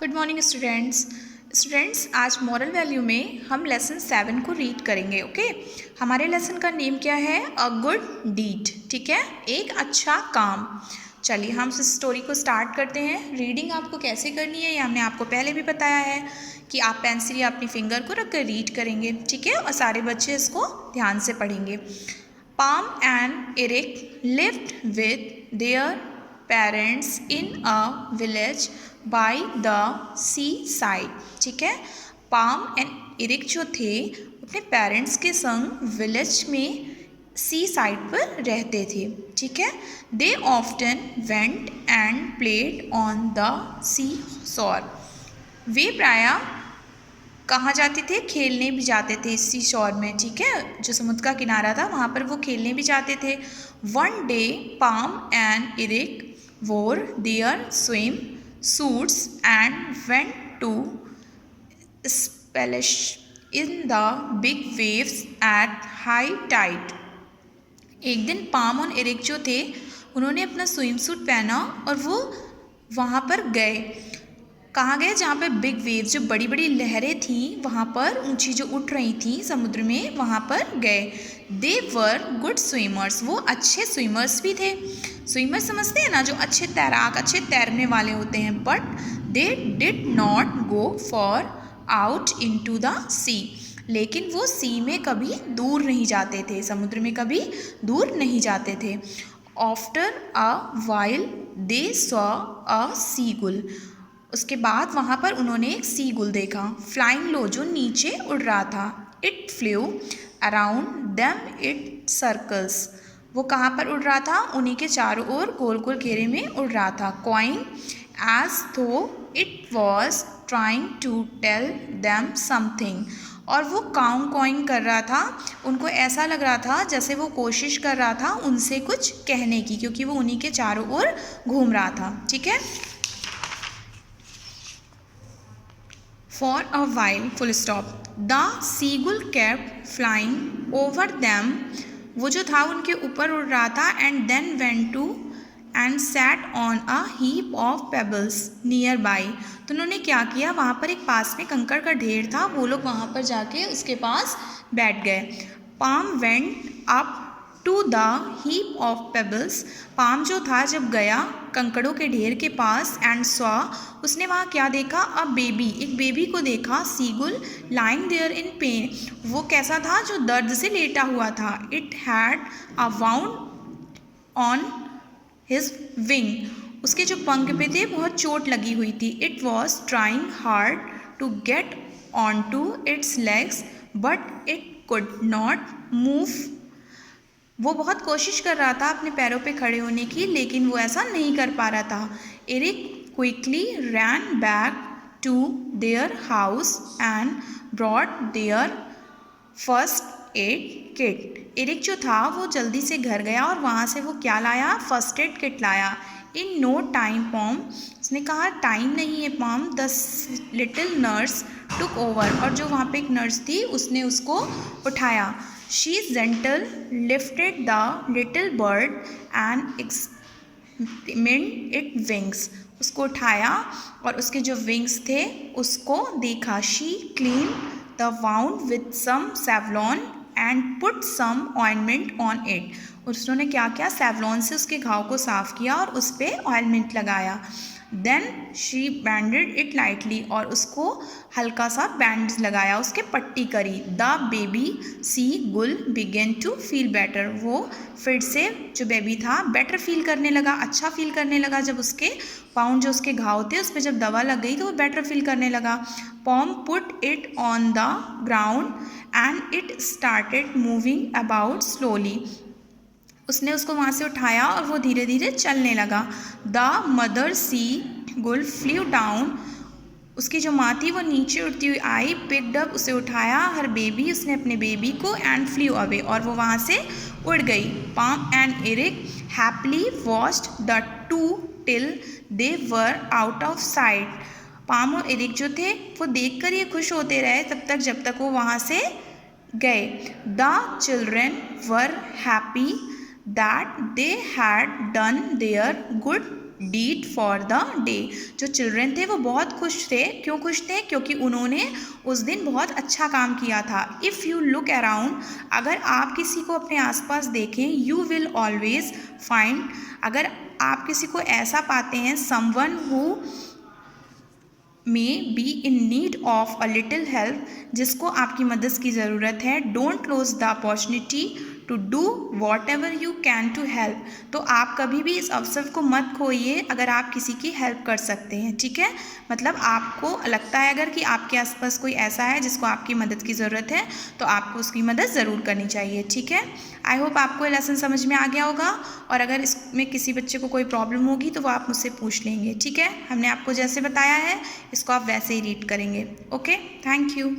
Good morning students आज moral value में हम लेसन 7 को रीड करेंगे। ओके हमारे लेसन का नेम क्या है? A good deed. ठीक है, एक अच्छा काम। चलिए हम इस स्टोरी को स्टार्ट करते हैं। रीडिंग आपको कैसे करनी है ये हमने आपको पहले भी बताया है कि आप पेंसिल या अपनी फिंगर को रख कर रीड करेंगे। ठीक है, और सारे बच्चे इसको ध्यान से पढ़ेंगे। Pam and Eric lived with their parents in a village by the seaside. ठीक है, पाम एंड एरिक जो थे अपने पेरेंट्स के संग विलेज में सी साइड पर रहते थे। ठीक है, they often went and played on the sea shore. वे प्रायः कहाँ जाते थे? खेलने भी जाते थे सी शोर में। ठीक है, जो समुद्र का किनारा था वहाँ पर वो खेलने भी जाते थे। One day Pam and Eric wore their swim suits and went to splash in the big waves at high tide। एक दिन पाम और एरिक जो थे उन्होंने अपना स्विम सूट पहना और वो वहाँ पर गए। कहाँ गए? जहाँ पर बिग वेव्स, जो बड़ी बड़ी लहरें थीं वहाँ पर ऊंची जो उठ रही थी समुद्र में, वहाँ पर गए। दे वर गुड स्विमर्स, वो अच्छे स्विमर्स भी थे। स्विमर समझते हैं ना, जो अच्छे तैराक, अच्छे तैरने वाले होते हैं। But they did not go far out into the sea, लेकिन वो सी में कभी दूर नहीं जाते थे, समुद्र में कभी दूर नहीं जाते थे। After a while they saw a seagull, उसके बाद वहाँ पर उन्होंने एक सीगुल देखा। फ्लाइंग लो, जो नीचे उड़ रहा था। It flu around them it circles, वो कहाँ पर उड़ रहा था? उन्हीं के चारों ओर गोल गोल घेरे में उड़ रहा था। Cawing as though it was trying to tell them something, और वो काउंग कॉइंग कर रहा था। उनको ऐसा लग रहा था जैसे वो कोशिश कर रहा था उनसे कुछ कहने की, क्योंकि वो उन्हीं के चारों ओर घूम रहा था। ठीक है, For a while, full stop, the seagull kept flying over them, वो जो था उनके ऊपर उड़ रहा था। And then went to and sat on a heap of pebbles nearby, तो उन्होंने क्या किया? वहाँ पर एक पास में कंकड़ का ढेर था, वो लोग वहाँ पर जाके उसके पास बैठ गए। Palm went up to the heap of pebbles, Pam जो था जब गया कंकड़ों के ढेर के पास। एंड सॉ, उसने वहाँ क्या देखा? अ बेबी, एक बेबी को देखा। Seagull lying there in pain, वो कैसा था? जो दर्द से लेटा हुआ था। It had a wound on his wing, उसके जो पंख पे थे बहुत चोट लगी हुई थी। It was trying hard to get on to its legs but it could not move, वो बहुत कोशिश कर रहा था अपने पैरों पे खड़े होने की, लेकिन वो ऐसा नहीं कर पा रहा था। Eric quickly ran back to their house and brought their first aid kit. Eric जो था वो जल्दी से घर गया और वहाँ से वो क्या लाया? फर्स्ट एड किट लाया। इन नो टाइम पॉम, उसने कहा टाइम नहीं है Pom. The little nurse took over, और जो वहाँ पे एक नर्स थी उसने उसको उठाया। She gentle lifted the little bird and examined its wings, उसको उठाया और उसके जो विंग्स थे उसको देखा। She cleaned the wound with some savlon and put some ointment on it, और उसने क्या किया? सेवलॉन से उसके घाव को साफ किया और उस पर ऑइंटमेंट लगाया। देन शी बैंडेड इट लाइटली, और उसको हल्का सा बैंडेज लगाया, उसके पट्टी करी। द बेबी सी गुल बिगेन टू फील बेटर, वो फिर से जो बेबी था बेटर फील करने लगा, अच्छा फील करने लगा। जब उसके पाउंड, जो उसके घाव थे उस पर जब दवा लग गई तो वो बेटर फील करने लगा। Pom put it on the ground and it started moving about slowly, उसने उसको वहाँ से उठाया और वो धीरे धीरे चलने लगा। द मदर सी गुल फ्ल्यू डाउन, उसकी जो माँ थी वो नीचे उड़ती हुई आई। पिक्ड अप, उसे उठाया हर बेबी, उसने अपने बेबी को। एंड फ्ल्यू अवे, और वो वहाँ से उड़ गई। Pam and Eric happily watched the two till they were out of sight, Pam और एरिक जो थे वो देख कर ये खुश होते रहे तब तक जब तक वो वहाँ से गए। The children were happy that they had done their good deed for the day। जो चिल्ड्रन थे वो बहुत खुश थे। क्यों खुश थे? क्योंकि उन्होंने उस दिन बहुत अच्छा काम किया था। इफ़ यू लुक अराउंड, अगर आप किसी को अपने आसपास देखें, यू विल ऑलवेज फाइंड, अगर आप किसी को ऐसा पाते हैं, someone who may be in need of a little help, जिसको आपकी मदद की ज़रूरत है, don't lose the opportunity to do whatever you can to help। तो आप कभी भी इस अवसर को मत खोइए अगर आप किसी की हेल्प कर सकते हैं, ठीक है। मतलब आपको लगता है अगर कि आपके आसपास कोई ऐसा है जिसको आपकी मदद की ज़रूरत है तो आपको उसकी मदद ज़रूर करनी चाहिए, ठीक है। आई होप आपको ये लेसन समझ में आ गया होगा, और अगर इसमें किसी बच्चे को कोई प्रॉब्लम होगी तो वो आप मुझसे पूछ लेंगे, ठीक है। हमने आपको जैसे बताया है इसको आप वैसे ही रीड करेंगे। Okay, thank you.